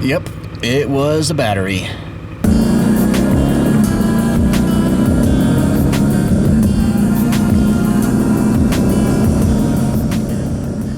Yep, it was a battery.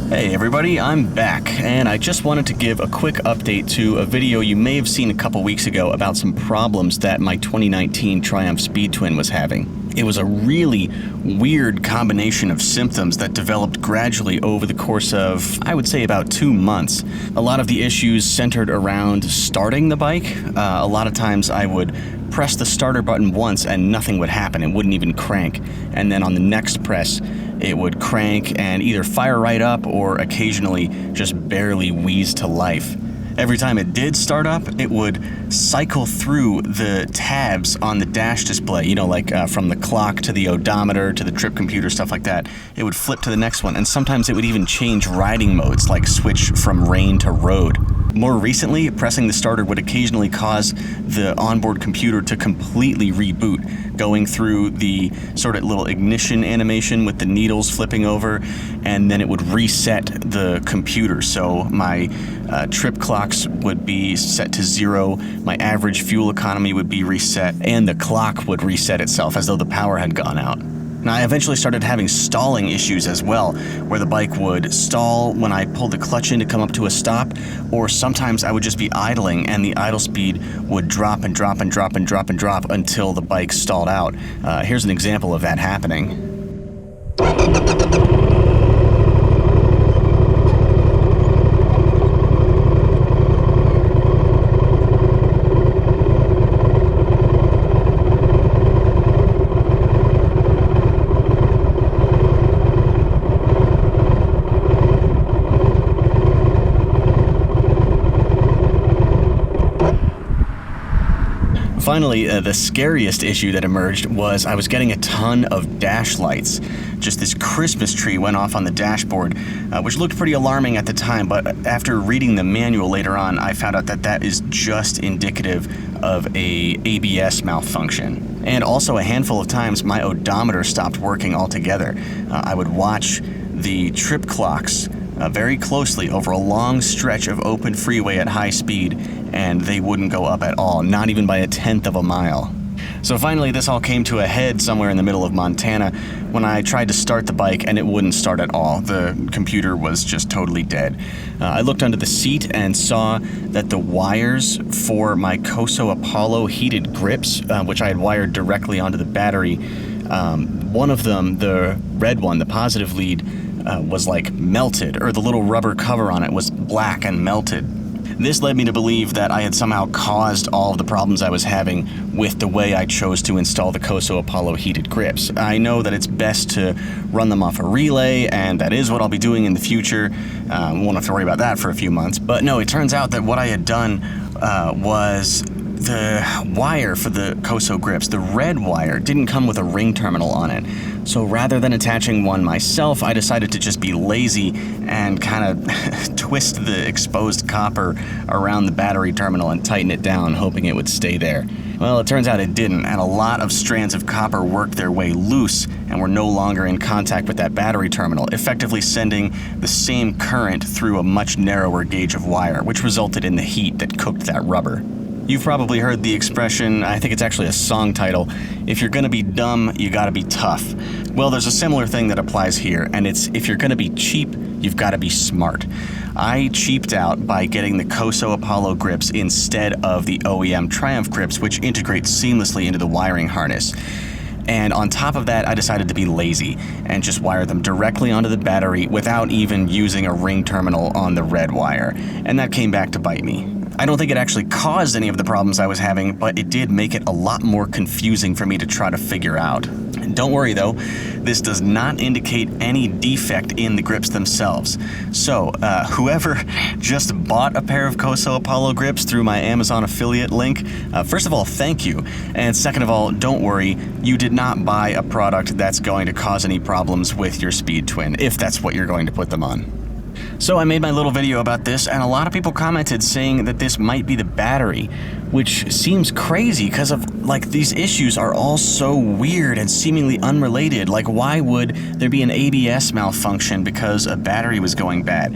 Hey everybody, I'm back, and I just wanted to give a quick update to a video you may have seen a couple weeks ago about some problems that my 2019 Triumph Speed Twin was having. It was a really weird combination of symptoms that developed gradually over the course of, I would say, about 2 months. A lot of the issues centered around starting the bike. A lot of times I would press the starter button once and nothing would happen. It wouldn't even crank. And then on the next press, it would crank and either fire right up or occasionally just barely wheeze to life. Every time it did start up, it would cycle through the tabs on the dash display, like from the clock to the odometer to the trip computer, stuff like that. It would flip to the next one, and sometimes it would even change riding modes, like switch from rain to road. More recently, pressing the starter would occasionally cause the onboard computer to completely reboot, going through the sort of little ignition animation with the needles flipping over, and then it would reset the computer. So my trip clocks would be set to 0, my average fuel economy would be reset, and the clock would reset itself as though the power had gone out. Now, I eventually started having stalling issues as well, where the bike would stall when I pulled the clutch in to come up to a stop, or sometimes I would just be idling and the idle speed would drop and drop and drop and drop and drop until the bike stalled out. Here's an example of that happening. Finally, the scariest issue that emerged was I was getting a ton of dash lights. Just this Christmas tree went off on the dashboard, which looked pretty alarming at the time, but after reading the manual later on, I found out that that is just indicative of a ABS malfunction. And also a handful of times my odometer stopped working altogether. I would watch the trip clocks very closely over a long stretch of open freeway at high speed, and they wouldn't go up at all, not even by 1/10 of a mile. So finally, this all came to a head somewhere in the middle of Montana when I tried to start the bike and it wouldn't start at all. The computer was just totally dead. I looked under the seat and saw that the wires for my Koso Apollo heated grips, which I had wired directly onto the battery, one of them, the red one, the positive lead, was like melted, or the little rubber cover on it was black and melted. This led me to believe that I had somehow caused all of the problems I was having with the way I chose to install the Koso Apollo heated grips. I know that it's best to run them off a relay, and that is what I'll be doing in the future. Won't have to worry about that for a few months. But no, it turns out that what I had done was the wire for the Koso grips, the red wire, didn't come with a ring terminal on it. So rather than attaching one myself, I decided to just be lazy and kind of twist the exposed copper around the battery terminal and tighten it down, hoping it would stay there. Well, it turns out it didn't, and a lot of strands of copper worked their way loose and were no longer in contact with that battery terminal, effectively sending the same current through a much narrower gauge of wire, which resulted in the heat that cooked that rubber. You've probably heard the expression, I think it's actually a song title, if you're gonna be dumb, you gotta be tough. Well, there's a similar thing that applies here, and it's if you're gonna be cheap, you've gotta be smart. I cheaped out by getting the Koso Apollo grips instead of the OEM Triumph grips, which integrate seamlessly into the wiring harness. And on top of that, I decided to be lazy and just wire them directly onto the battery without even using a ring terminal on the red wire. And that came back to bite me. I don't think it actually caused any of the problems I was having, but it did make it a lot more confusing for me to try to figure out. Don't worry though, this does not indicate any defect in the grips themselves. So, whoever just bought a pair of Koso Apollo grips through my Amazon affiliate link, first of all, thank you. And second of all, don't worry, you did not buy a product that's going to cause any problems with your Speed Twin, if that's what you're going to put them on. So I made my little video about this, and a lot of people commented saying that this might be the battery, which seems crazy because of, like, these issues are all so weird and seemingly unrelated. Like, why would there be an ABS malfunction because a battery was going bad?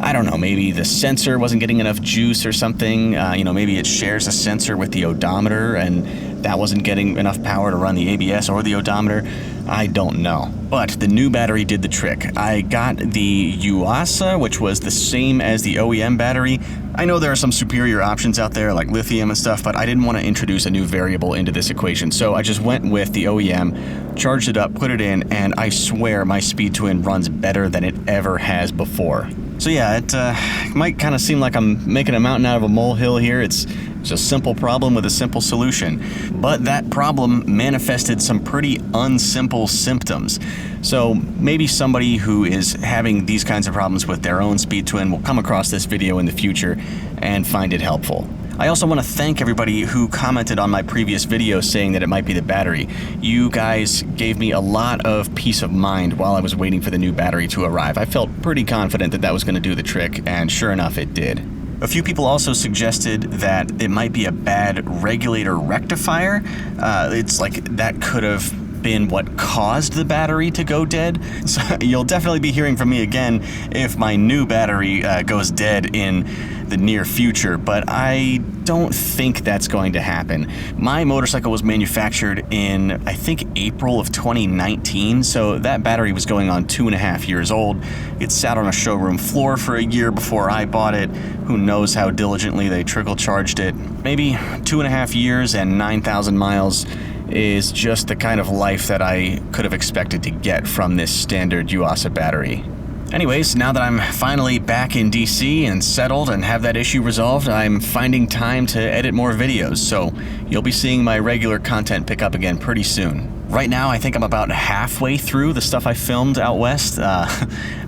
I don't know, maybe the sensor wasn't getting enough juice or something. Maybe it shares a sensor with the odometer and that wasn't getting enough power to run the ABS or the odometer. I don't know. But the new battery did the trick. I got the Yuasa, which was the same as the OEM battery. I know there are some superior options out there like lithium and stuff, but I didn't want to introduce a new variable into this equation. So I just went with the OEM, charged it up, put it in, and I swear my Speed Twin runs better than it ever has before. So yeah, it might kind of seem like I'm making a mountain out of a molehill here. It's a simple problem with a simple solution. But that problem manifested some pretty unsimple symptoms. So maybe somebody who is having these kinds of problems with their own Speed Twin will come across this video in the future and find it helpful. I also want to thank everybody who commented on my previous video saying that it might be the battery. You guys gave me a lot of peace of mind while I was waiting for the new battery to arrive. I felt pretty confident that that was going to do the trick, and sure enough, it did. A few people also suggested that it might be a bad regulator rectifier. It's like that could have been what caused the battery to go dead. So you'll definitely be hearing from me again if my new battery goes dead in the near future, but I don't think that's going to happen. My motorcycle was manufactured in, I think, April of 2019, so that battery was going on 2.5 years old. It sat on a showroom floor for a year before I bought it. Who knows how diligently they trickle charged it. Maybe 2.5 years and 9,000 miles is just the kind of life that I could have expected to get from this standard Yuasa battery. Anyways, now that I'm finally back in DC and settled and have that issue resolved, I'm finding time to edit more videos, so you'll be seeing my regular content pick up again pretty soon. Right now, I think I'm about halfway through the stuff I filmed out west,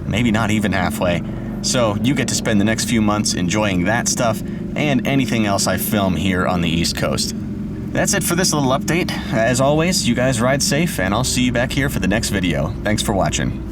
maybe not even halfway. So you get to spend the next few months enjoying that stuff and anything else I film here on the East Coast. That's it for this little update. As always, you guys ride safe, and I'll see you back here for the next video. Thanks for watching.